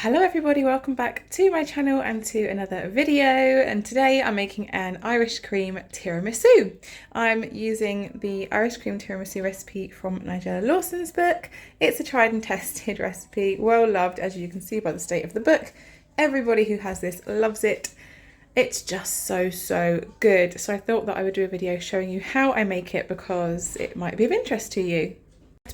Hello everybody, welcome back to my channel and to another video, and today I'm making an Irish cream tiramisu. I'm using the Irish cream tiramisu recipe from Nigella Lawson's book. It's a tried and tested recipe, well loved as you can see by the state of the book. Everybody who has this loves it. It's just so good. So I thought that I would do a video showing you how I make it because it might be of interest to you.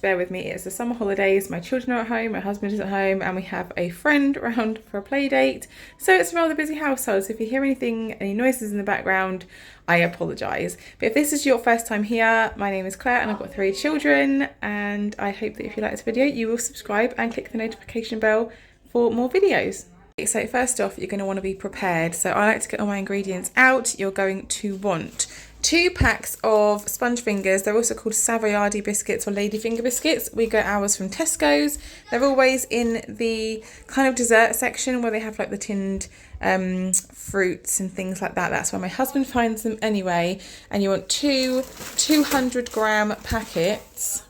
Bear with me, it's the summer holidays, my children are at home, my husband is at home, and we have a friend around for a play date. So it's a rather busy household, so if you hear any noises in the background, I apologise. But if this is your first time here, my name is Claire and I've got 3 children, and I hope that if you like this video, you will subscribe and click the notification bell for more videos. So first off, you're going to want to be prepared. So I like to get all my ingredients out. You're going to want 2 packs of sponge fingers. They're also called Savoyardi biscuits or ladyfinger biscuits. We get ours from Tesco's. They're always in the kind of dessert section where they have like the tinned fruits and things like that. That's where my husband finds them anyway. And you want 2 200-gram packets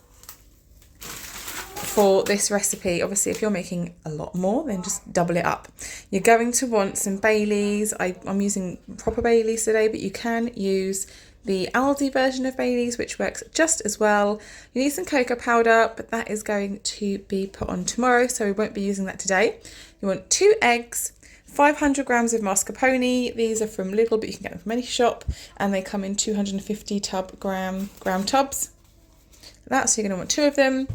for this recipe. Obviously if you're making a lot more, then just double it up. You're going to want some Baileys. I'm using proper Baileys today, but you can use the Aldi version of Baileys, which works just as well. You need some cocoa powder, but that is going to be put on tomorrow, so we won't be using that today. You want 2 eggs, 500 grams of mascarpone. These are from Lidl, but you can get them from any shop, and they come in 250 gram tubs. So you're going to want 2 of them.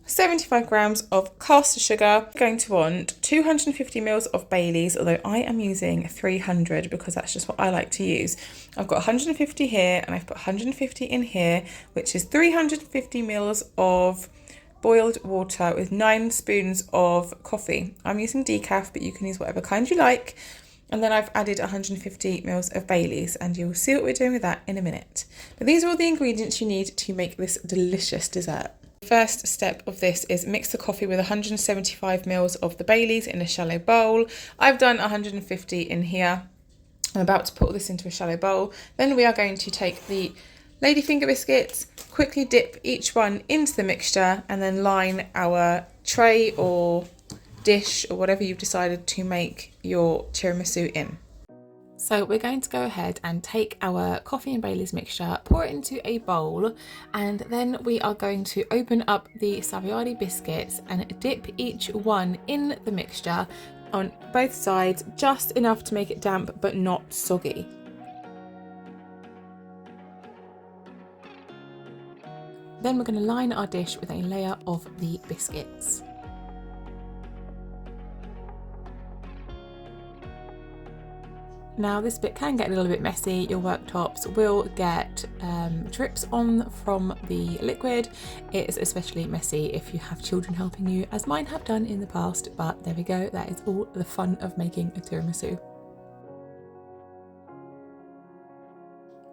75 grams of caster sugar. You're going to want 250 mils of Baileys, although I am using 300 because that's just what I like to use. I've got 150 here and I've put 150 in here, which is 350 mils of boiled water with 9 spoons of coffee. I'm using decaf, but you can use whatever kind you like. And then I've added 150 mils of Baileys, and you'll see what we're doing with that in a minute. But these are all the ingredients you need to make this delicious dessert. First step of this is mix the coffee with 175 mils of the Baileys in a shallow bowl. I've done 150 in here. I'm about to put all this into a shallow bowl. Then we are going to take the ladyfinger biscuits, quickly dip each one into the mixture, and then line our tray or dish or whatever you've decided to make your tiramisu in. So we're going to go ahead and take our coffee and Baileys mixture, pour it into a bowl, and then we are going to open up the Savoyardi biscuits and dip each one in the mixture on both sides, just enough to make it damp but not soggy. Then we're going to line our dish with a layer of the biscuits. Now this bit can get a little bit messy. Your worktops will get drips on from the liquid. It is especially messy if you have children helping you, as mine have done in the past, but there we go, that is all the fun of making a tiramisu.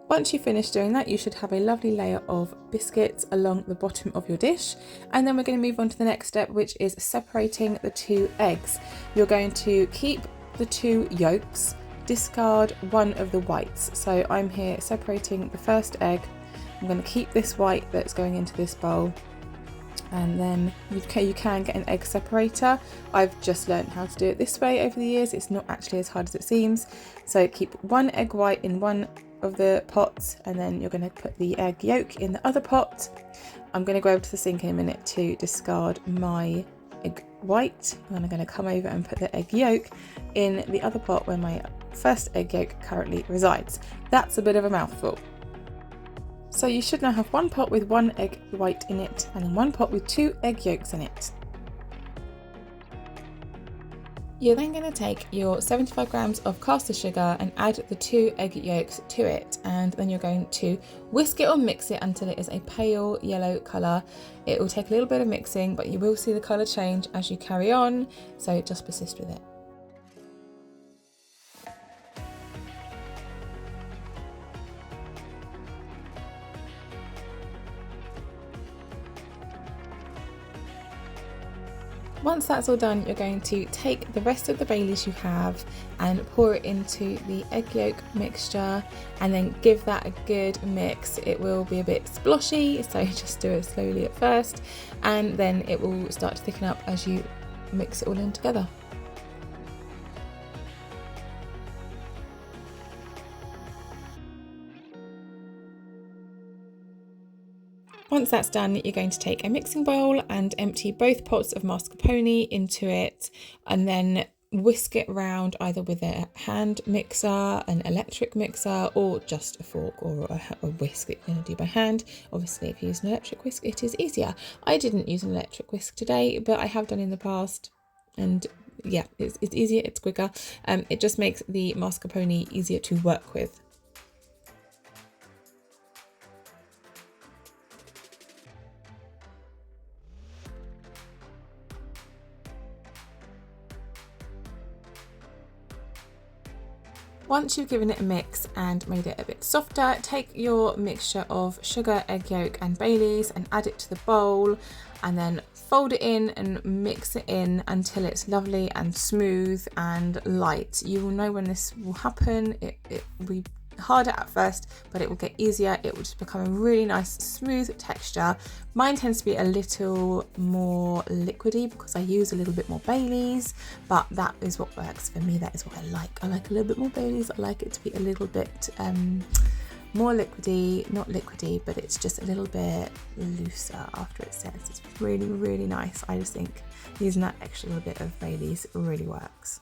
Once you finish doing that, you should have a lovely layer of biscuits along the bottom of your dish. And then we're going to move on to the next step, which is separating the 2 eggs. You're going to keep the 2 yolks, discard one of the whites. So I'm here separating the first egg. I'm going to keep this white that's going into this bowl, and then you can get an egg separator. I've just learned how to do it this way over the years. It's not actually as hard as it seems. So keep 1 egg white in one of the pots, and then you're going to put the egg yolk in the other pot. I'm going to go over to the sink in a minute to discard my egg white, and then I'm going to come over and put the egg yolk in the other pot where my first egg yolk currently resides. That's a bit of a mouthful. So you should now have 1 pot with 1 egg white in it, and then 1 pot with 2 egg yolks in it. You're then going to take your 75 grams of caster sugar and add the 2 egg yolks to it, and then you're going to whisk it or mix it until it is a pale yellow colour. It will take a little bit of mixing, but you will see the colour change as you carry on, so just persist with it. Once that's all done, you're going to take the rest of the Baileys you have and pour it into the egg yolk mixture, and then give that a good mix. It will be a bit sploshy, so just do it slowly at first, and then it will start to thicken up as you mix it all in together. Once that's done, you're going to take a mixing bowl and empty both pots of mascarpone into it, and then whisk it round either with a hand mixer, an electric mixer, or just a fork or a whisk that you're going to do by hand. Obviously, if you use an electric whisk, it is easier. I didn't use an electric whisk today, but I have done in the past, and yeah, it's easier, it's quicker. It just makes the mascarpone easier to work with. Once you've given it a mix and made it a bit softer, take your mixture of sugar, egg yolk and Baileys and add it to the bowl, and then fold it in and mix it in until it's lovely and smooth and light. You will know when this will happen. It will be harder at first, but it will get easier. It will just become a really nice smooth texture. Mine tends to be a little more liquidy because I use a little bit more Baileys, but that is what works for me. That is what I like. I like a little bit more Baileys. I like it to be a little bit more liquidy, not liquidy, but it's just a little bit looser after it sets. It's really, really nice. I just think using that extra little bit of Baileys really works.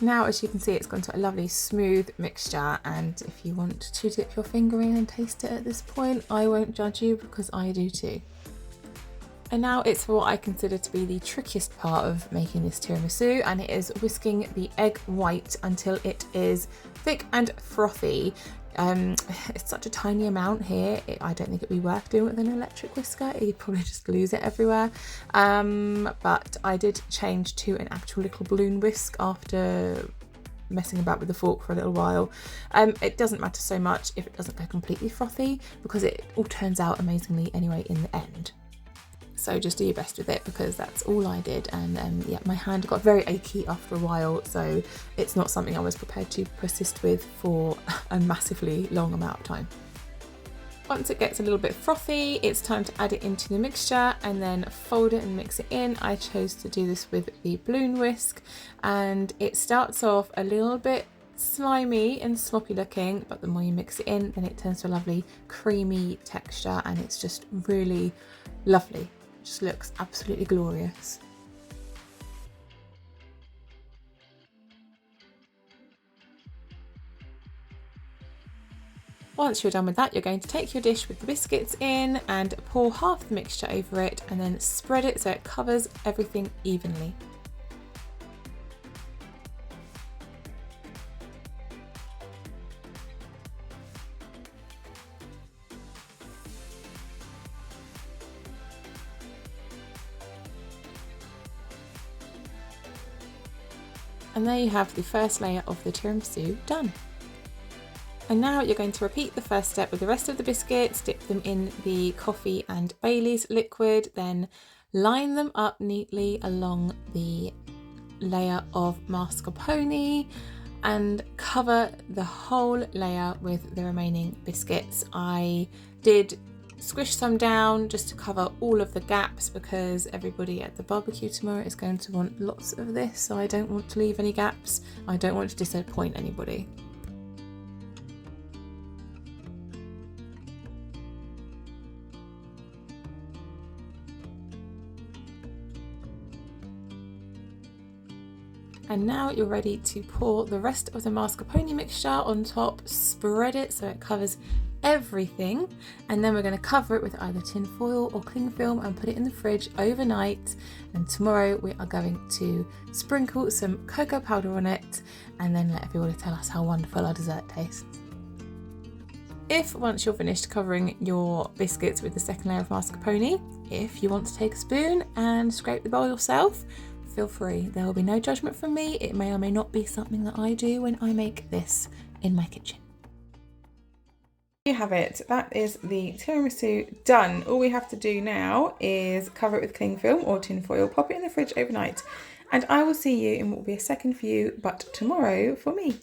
Now, as you can see, it's gone to a lovely smooth mixture, and if you want to dip your finger in and taste it at this point, I won't judge you because I do too. And now it's for what I consider to be the trickiest part of making this tiramisu, and it is whisking the egg white until it is thick and frothy. It's such a tiny amount here, I don't think it'd be worth doing with an electric whisker. You'd probably just lose it everywhere. But I did change to an actual little balloon whisk after messing about with the fork for a little while. It doesn't matter so much if it doesn't go completely frothy, because it all turns out amazingly anyway in the end. So just do your best with it, because that's all I did, and yeah, my hand got very achy after a while, so it's not something I was prepared to persist with for a massively long amount of time. Once it gets a little bit frothy, it's time to add it into the mixture and then fold it and mix it in. I chose to do this with the balloon whisk, and it starts off a little bit slimy and sloppy looking, but the more you mix it in, then it turns to a lovely creamy texture, and it's just really lovely. Just looks absolutely glorious. Once you're done with that, you're going to take your dish with the biscuits in and pour half the mixture over it, and then spread it so it covers everything evenly. And there you have the first layer of the tiramisu done. And now you're going to repeat the first step with the rest of the biscuits, dip them in the coffee and Baileys liquid, then line them up neatly along the layer of mascarpone and cover the whole layer with the remaining biscuits. I did squish some down just to cover all of the gaps, because everybody at the barbecue tomorrow is going to want lots of this, so I don't want to leave any gaps. I don't want to disappoint anybody. And now you're ready to pour the rest of the mascarpone mixture on top, spread it so it covers everything, and then we're going to cover it with either tin foil or cling film and put it in the fridge overnight. And tomorrow we are going to sprinkle some cocoa powder on it and then let everybody tell us how wonderful our dessert tastes. If once you're finished covering your biscuits with the second layer of mascarpone, if you want to take a spoon and scrape the bowl yourself, feel free. There will be no judgment from me. It may or may not be something that I do when I make this in my kitchen. There you have it. That is the tiramisu done. All we have to do now is cover it with cling film or tin foil, pop it in the fridge overnight, and I will see you in what will be a second view, but tomorrow for me.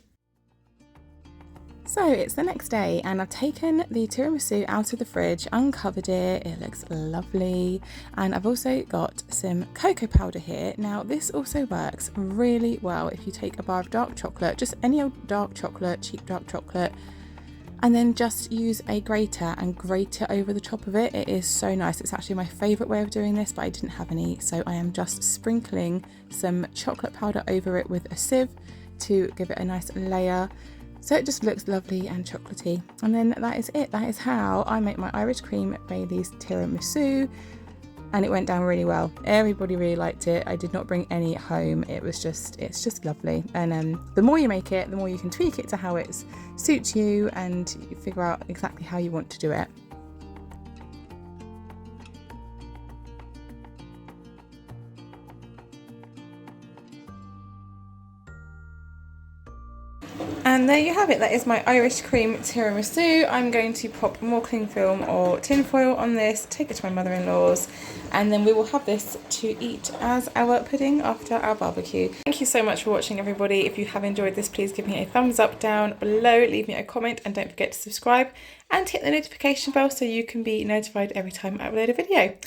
So it's the next day and I've taken the tiramisu out of the fridge, uncovered it, it looks lovely, and I've also got some cocoa powder here. Now this also works really well if you take a bar of dark chocolate, just any old dark chocolate, cheap dark chocolate, and then just use a grater and grate it over the top of it. It is so nice. It's actually my favourite way of doing this, but I didn't have any, so I am just sprinkling some chocolate powder over it with a sieve to give it a nice layer. So it just looks lovely and chocolatey. And then that is it. That is how I make my Irish cream Bailey's tiramisu. And it went down really well. Everybody really liked it. I did not bring any home. It's just lovely. And the more you make it, the more you can tweak it to how it suits you and you figure out exactly how you want to do it. And there you have it, that is my Irish cream tiramisu. I'm going to pop more cling film or tin foil on this, take it to my mother-in-law's, and then we will have this to eat as our pudding after our barbecue. Thank you so much for watching, everybody. If you have enjoyed this, please give me a thumbs up down below, leave me a comment, and don't forget to subscribe and hit the notification bell so you can be notified every time I upload a video.